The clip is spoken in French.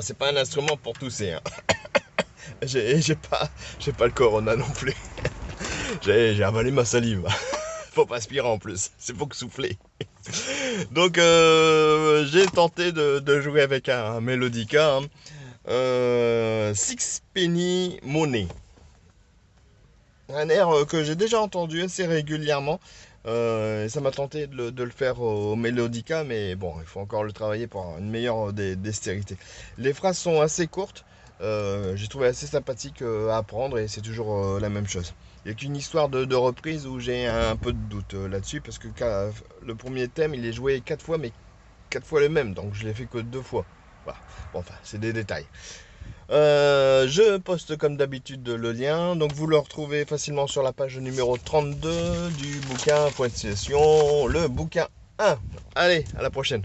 Non, c'est pas un instrument pour tousser, hein. J'ai pas le corona non plus. J'ai avalé ma salive. Faut pas aspirer en plus, c'est pour que souffler. Donc j'ai tenté de jouer avec un mélodica, hein. Six Penny Money. Un air que j'ai déjà entendu assez régulièrement. Et ça m'a tenté de le faire au mélodica, mais bon, il faut encore le travailler pour avoir une meilleure dextérité. Les phrases sont assez courtes, j'ai trouvé assez sympathique à apprendre et c'est toujours la même chose. Il n'y a qu'une histoire de reprise où j'ai un peu de doute là-dessus parce que le premier thème il est joué 4 fois, mais 4 fois le même, donc je l'ai fait que 2 fois. Voilà. Bon, enfin, c'est des détails. Je poste comme d'habitude le lien, donc vous le retrouvez facilement sur la page numéro 32 du bouquin Point de Session, le bouquin 1. Allez, à la prochaine.